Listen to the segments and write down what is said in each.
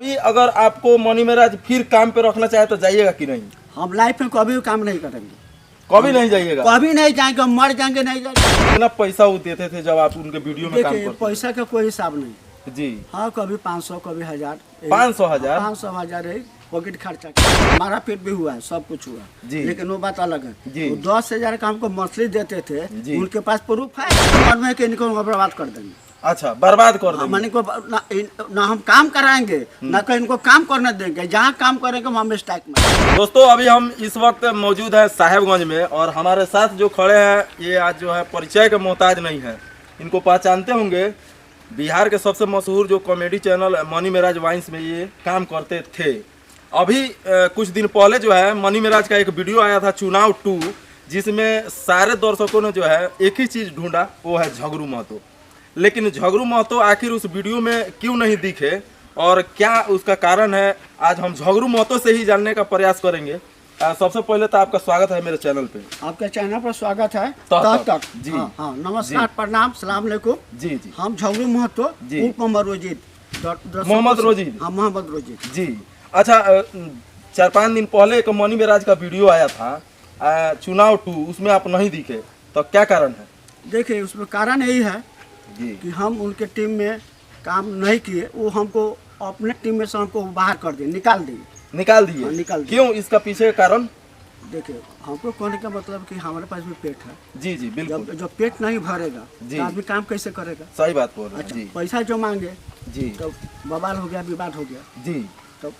अगर आपको मनी महाराज फिर काम पे रखना चाहे तो जाइएगा कि नहीं? हम लाइफ में कभी भी काम नहीं करेंगे, कभी नहीं जाइएगा? कभी नहीं जाएंगे, मर जाएंगे नहीं जाएंगे। कितना पैसा वो देते थे जब आप उनके वीडियो में काम देखिए करते पैसा का कोई हिसाब नहीं जी? हाँ, कभी 500 कभी 1000 500,000 500,000 है पॉकेट खर्चा। हमारा पेट भी हुआ है, सब कुछ हुआ जी। लेकिन वो बात अलग है जी। वो 10,000 का हमको मंथली देते थे जी। उनके पास प्रूफ है, मन में कि इनको बर्बाद कर देंगे। अच्छा, बर्बाद कर देंगे। मन को ना हम काम कराएंगे ना कहीं इनको काम करने देंगे, जहाँ काम करेंगे हम स्ट्राइक में। दोस्तों अभी हम इस वक्त मौजूद है साहेबगंज में और हमारे साथ जो खड़े हैं ये आज जो है परिचय के मोहताज नहीं है। इनको पहचानते होंगे, बिहार के सबसे मशहूर जो कॉमेडी चैनल मनी महाराज वाइन्स में ये काम करते थे। अभी कुछ दिन पहले जो है मनी महाराज का एक वीडियो आया था चुनाव 2, जिसमें सारे दर्शकों ने जो है एक ही चीज़ ढूंढा, वो है झगड़ू महतो। लेकिन झगड़ू महतो आखिर उस वीडियो में क्यों नहीं दिखे और क्या उसका कारण है, आज हम झगड़ू महतो से ही जानने का प्रयास करेंगे। सबसे पहले तो आपका स्वागत है मेरे चैनल पे। आपके चैनल पर स्वागत है। तक जी। हाँ, नमस्कार, प्रणाम, सलाम अलैकुम जी जी। हम झगड़ू महतो मोहम्मद रोजीद मोहम्मद रोजीद जी। अच्छा, 4-5 दिन पहले एक मनी महाराज का वीडियो आया था चुनाव 2, उसमें आप नहीं दिखे, तो क्या कारण है? देखिए उसमें कारण यही है जी कि हम उनके टीम में काम नहीं किए, वो हमको अपने टीम में से हमको बाहर कर दिए, निकाल दिए। निकाल दिए? क्यों, इसका पीछे का कारण? देखिए हमको कहने का मतलब कि हमारे पास भी पेट है। जी जी बिल्कुल। जब पेट नहीं भरेगा जी तो आदमी काम कैसे करेगा? सही बात बोल रहे हैं। अच्छा, जी पैसा जो मांगे जी तो बवाल हो गया, विवाद हो गया जी। तो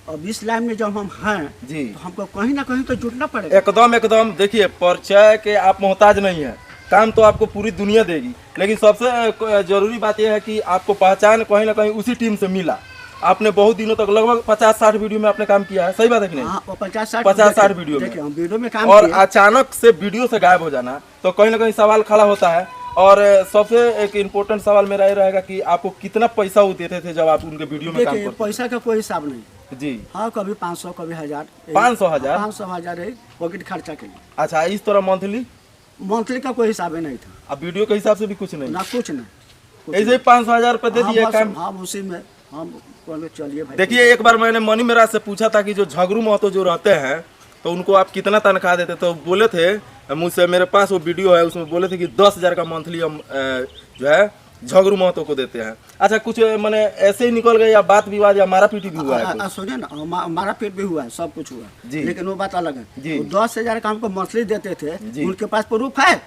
अब इस लाइन में जब हम हैं जी तो हमको कहीं ना कहीं तो जुटना पड़ेगा। एकदम। देखिए परिचय के आप मोहताज नहीं है, काम तो आपको पूरी दुनिया देगी, लेकिन सबसे जरूरी बात यह है कि आपको पहचान कहीं ना कहीं उसी टीम से मिला। आपने बहुत दिनों तक लगभग 50-60 वीडियो में आपने काम किया है, सही बात है कि नहीं? हाँ, 50-60 वीडियो में। हम वीडियो में काम और किए। अचानक से वीडियो से गायब हो जाना तो कहीं ना कहीं सवाल खड़ा होता है। और सबसे एक इम्पोर्टेंट सवाल मेरा ये रहेगा कि आपको कितना पैसा वो देते थे जब आप उनके वीडियो में काम करते थे? पैसा का कोई हिसाब नहीं जी। हाँ, कभी 500 कभी 1000 500,000 है पॉकेट खर्चा के लिए। अच्छा, इस तरह मंथली का कोई हिसाब ही नहीं था। अब वीडियो के हिसाब से भी कुछ नहीं? ना कुछ नहीं, ऐसे ही 500,000 रुपये दे दिए काम। हम उसी में हम चलिए भाई। देखिए एक बार मैंने मनी महाराज से पूछा था कि जो झगड़ू महतो जो रहते हैं तो उनको आप कितना तनख्वाह देते, तो बोले थे मुझसे, मेरे पास वो वीडियो है उसमें बोले थे कि 10,000 का मंथली हम जो है झगड़ू महतो को देते हैं। अच्छा, कुछ मैंने ऐसे ही निकल गए या बात विवाद या मारा पीटी भी हुआ है? सुनिए ना, हमारा पेट भी हुआ है, सब कुछ हुआ जी। लेकिन वो बात अलग है जी। 10,000 का हमको मंथली देते थे जी। उनके पास प्रूफ है?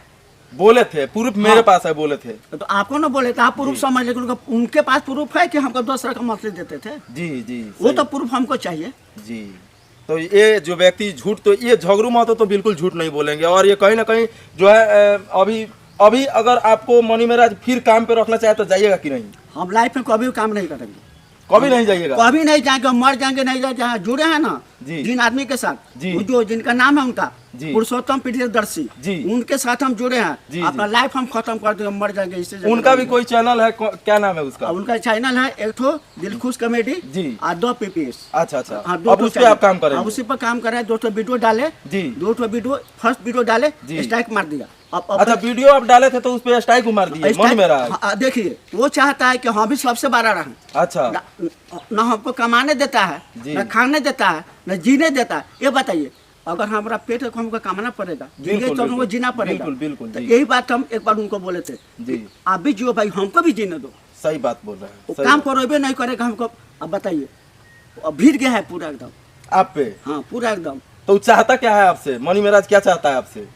बोले थे प्रूफ मेरे पास है, बोले थे। तो आपको ना बोले थे, आप प्रूफ समझ, लेकिन उनके पास प्रूफ है कि हमको 10,000 का मंथली देते थे। जी जी, वो तो प्रूफ हमको चाहिए जी। तो ये जो व्यक्ति झूठ, तो ये झगड़ू महतो तो बिल्कुल झूठ नहीं बोलेंगे और ये कहीं ना कहीं जो है अभी अगर आपको मनी महाराज फिर काम पे रखना चाहे तो जाइएगा कि नहीं? हम लाइफ में कभी भी काम नहीं करेंगे, कभी नहीं जाइएगा? कभी नहीं जाएंगे, मर जाएंगे नहीं जाएंगे। जहाँ जुड़े हैं ना जी। जिन आदमी के साथ जी। जो जिनका नाम है उनका जी। पुरुषोत्तम प्रियदर्शी जी। उनके साथ हम जुड़े हैं। जी, अपना लाइफ हम खत्म कर देंगे, मर जाएंगे इससे। उनका भी कोई चैनल है, क्या नाम है उसका? उनका चैनल है एक तो दिलखुश कॉमेडी जी और 2 PPS। अच्छा। हाँ, अब उस पे आप काम करेंगे? उसी पर काम कर रहे हैं। 2 वीडियो डाले जी। 2 वीडियो, फर्स्ट वीडियो डाले जी। स्ट्राइक मार दिया। अच्छा, वीडियो आप डाले थे तो उस पे स्ट्राइक मार दिए मनी महाराज? देखिए वो चाहता है कि हम भी सबसे बड़ा रहें। अच्छा। ना हमको कमाने देता है, ना खाने देता है, ना जीने देता है। ये बताइए, अगर हमारा पेट है तो हमको कमाना पड़ेगा, हमको जीना पड़ेगा। बिल्कुल। तो यही बात हम एक बार उनको बोले थे जी, आप भी जियो भाई, हमको भी जीने दो। सही बात बोल रहे हैं। काम करोगे नहीं करेगा हमको। अब बताइए, अब भीड़ गया है पूरा एकदम आप पे। हाँ, पूरा एकदम। तो चाहता क्या है आपसे मनी महाराज, क्या चाहता है आपसे?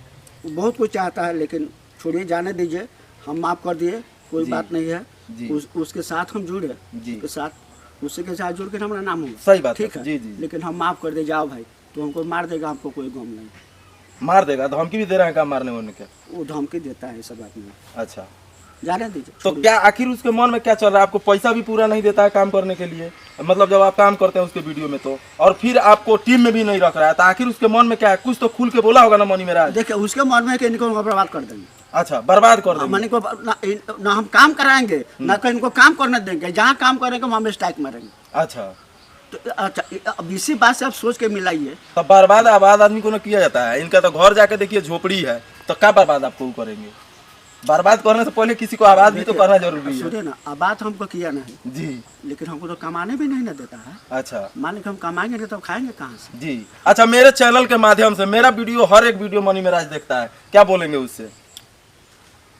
बहुत कुछ चाहता है लेकिन छोड़िए, जाने दीजिए, हम माफ कर दिए, कोई बात नहीं है। उसके साथ हम जुड़े जी, के साथ उसी के साथ जुड़ के हमारा नाम होगा। सही बात, ठीक है जी जी। लेकिन हम माफ कर दे, जाओ भाई, तो हमको मार देगा, हमको कोई गम नहीं। मार देगा? धमकी भी दे रहे हैं क्या मारने वाले के? वो धमकी देता है, सब बात नहीं। अच्छा, जाने दीजिए। तो क्या आखिर उसके मन में क्या चल रहा है? आपको पैसा भी पूरा नहीं देता है काम करने के लिए, मतलब जब आप काम करते हैं उसके वीडियो में तो, और फिर आपको टीम में भी नहीं रख रहा है, तो आखिर उसके मन में क्या है? कुछ तो खुल के बोला होगा ना मनी महाराज। देखिए उसके मन में कि इनको बर्बाद कर देंगे। अच्छा, बर्बाद कर देंगे? मनी को ना हम काम कराएंगे ना कहीं इनको काम करने देंगे, जहाँ काम करेंगे हम स्ट्राइक मारेंगे। अच्छा, तो अच्छा, अब इसी बात से आप सोच के मिलाइए। तो बर्बाद आबाद आदमी को ना किया जाता है, इनका तो घर जाके देखिए झोपड़ी है, तो क्या बर्बाद आपको करेंगे? बर्बाद करने से पहले किसी को आबाद भी तो करना जरूरी है। सुनिए ना, आबाद हमको किया नहीं जी, लेकिन हमको तो कमाने भी नहीं ना देता है। अच्छा, मान लीजिए हम कमाएंगे नहीं तो खाएंगे कहाँ से? जी। अच्छा, मेरे चैनल के माध्यम से मेरा वीडियो, हर एक वीडियो मनी मेराज देखता है, क्या बोलेंगे उससे?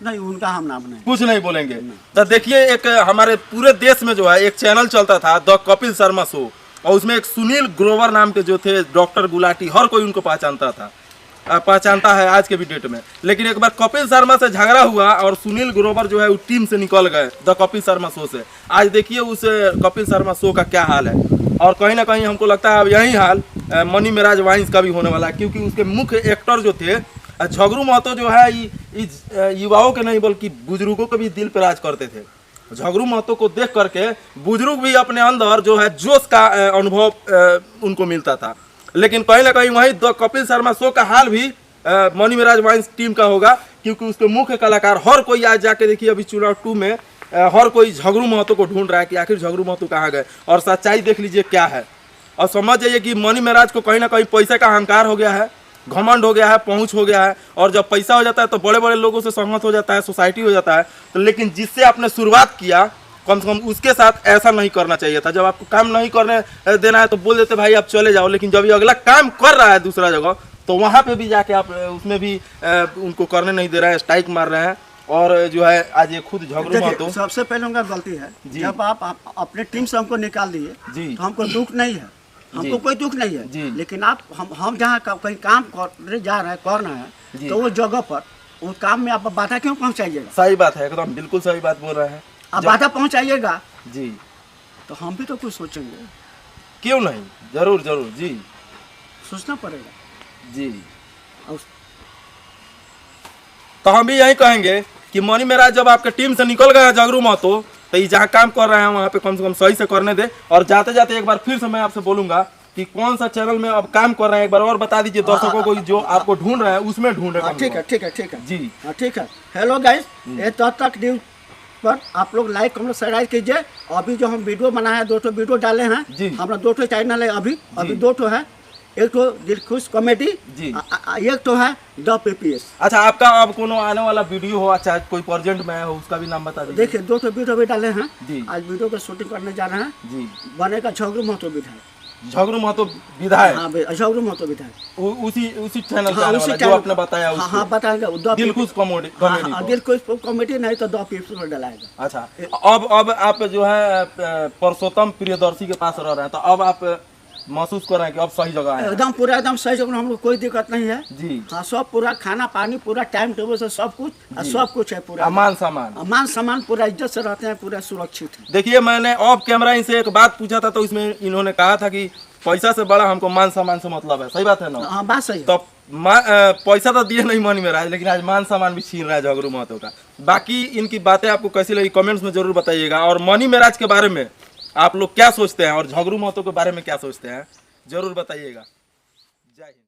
नहीं, उनका हम नाम नहीं, कुछ नहीं बोलेंगे। तो देखिए, एक हमारे पूरे देश में जो है एक चैनल चलता था द कपिल शर्मा शो, और उसमें एक सुनील ग्रोवर नाम के जो थे, डॉक्टर गुलाटी, हर कोई उनको पहचानता है आज के भी डेट में। लेकिन एक बार कपिल शर्मा से झगड़ा हुआ और सुनील ग्रोवर जो है उस टीम से निकल गए द कपिल शर्मा शो से। आज देखिए उस कपिल शर्मा शो का क्या हाल है, और कहीं ना कहीं हमको लगता है अब यही हाल मनी मेराज वाइन्स का भी होने वाला है, क्योंकि उसके मुख्य एक्टर जो थे झगरू महतो जो है युवाओं के नहीं बल्कि बुजुर्गों के भी दिल पर राज करते थे। झगरू महतो को देख करके बुजुर्ग भी अपने अंदर जो है जोश का अनुभव उनको मिलता था। लेकिन कहीं ना कहीं वही द कपिल शर्मा शो का हाल भी मनी मेराज वाइन्स टीम का होगा, क्योंकि उसके मुख्य कलाकार हर कोई आज जाके देखिए अभी चुनाव 2 में हर कोई झगरू महतो को ढूंढ रहा है कि आखिर झगरू महतो कहाँ गए, और सच्चाई देख लीजिए क्या है। और समझ जाइए कि मनी मेराज को कहीं ना कहीं पैसे का अहंकार हो गया है, घमंड हो गया है, पहुंच हो गया है, और जब पैसा हो जाता है तो बड़े बड़े लोगों से सहमत हो जाता है, सोसाइटी हो जाता है। तो लेकिन जिससे आपने शुरुआत किया, कम से कम उसके साथ ऐसा नहीं करना चाहिए था। जब आपको काम नहीं करने देना है तो बोल देते भाई आप चले जाओ, लेकिन जब ये अगला काम कर रहा है दूसरा जगह तो वहाँ पे भी जाके आप उसमें भी उनको करने नहीं दे रहे हैं, स्ट्राइक मार रहे हैं। और जो है आज ये खुद झगड़ू महतो, सबसे पहले उनका गलती है, जब आप अपने टीम से हमको निकाल दिए तो हमको दुख नहीं है, हमको कोई दुख नहीं है, लेकिन आप हम जहाँ कहीं काम करने जा रहे हैं, करना है, तो वो जगह पर उस काम में आप बाधा क्यों पहुँचाइएगा? सही बात है, एकदम बिल्कुल सही बात बोल रहे हैं। आप बाधा पहुँचाइएगा जी, तो हम भी तो कुछ सोचेंगे, क्यों नहीं, जरूर जरूर जी, सोचना पड़ेगा जी। तो हम भी यही कहेंगे कि मनी मेराज जब आपके टीम से निकल गया झगड़ू महतो, तो ये जहाँ काम कर रहे हैं वहाँ पे कम से कम सही से करने दे। और जाते जाते एक बार फिर से मैं आपसे बोलूंगा कि कौन सा चैनल में अब काम कर रहे हैं, एक बार और बता दीजिए दर्शकों को, जो आपको ढूंढ रहे हैं उसमें ढूंढे। ठीक है, ठीक है, ठीक है जी, ठीक है। हेलो गाइस, ये तक न्यूज पर आप लोग लाइक कमेंट सब्सक्राइब कीजिए। अभी जो हम वीडियो बनाए हैं 2 वीडियो डाले हैं, हमारा 2 चैनल है, अभी 2 है, एक तो दिल खुश कॉमेडी, एक तो है द पीपीएस। अच्छा, आपका अब कोनो आने वाला वीडियो हो, अच्छा कोई प्रेजेंट में हो, उसका भी नाम बता दीजिए। देखिए 2 वीडियो भी डाले हैं, आज वीडियो का शूटिंग करने जा रहे हैं जी। बनेगा झगड़ू महतो विधायक, झगड़ू महतो विधायक, हाँ झगड़ू महतो विधायक, उसी चैनल पे जो आपने बताया, हाँ बताएंगे, दिल खुश कॉमेडी, दिल खुश कॉमेडी नहीं तो द पीपीएस में डलाएगा। अच्छा, अब आप जो है परसोत्तम प्रियदर्शी के पास रह रहे हैं, तो अब आप महसूस कर रहे हैं कि अब सही जगह है? एकदम पूरा एकदम सही जगह, हम लोग कोई दिक्कत नहीं है जी। हाँ, सब पूरा खाना पानी पूरा टाइम टेबल से सब कुछ है, पूरा मान सामान पूरा इज्जत से रहते हैं, पूरा सुरक्षित है। देखिए, मैंने ऑफ कैमरा इनसे एक बात पूछा था, तो इसमें इन्होंने कहा था कि पैसा से बड़ा हमको मान सम्मान से मतलब है। सही बात है ना? हाँ, बात सही। तो पैसा तो दिए नहीं मनी मेराज, लेकिन आज मान सम्मान भी छीन रहा है झगड़ू महतो का। बाकी इनकी बातें आपको कैसी लगी कमेंट्स में जरूर बताइएगा, और मनी मेराज के बारे में आप लोग क्या सोचते हैं और झगड़ू महतो के बारे में क्या सोचते हैं जरूर बताइएगा। जय हिंद।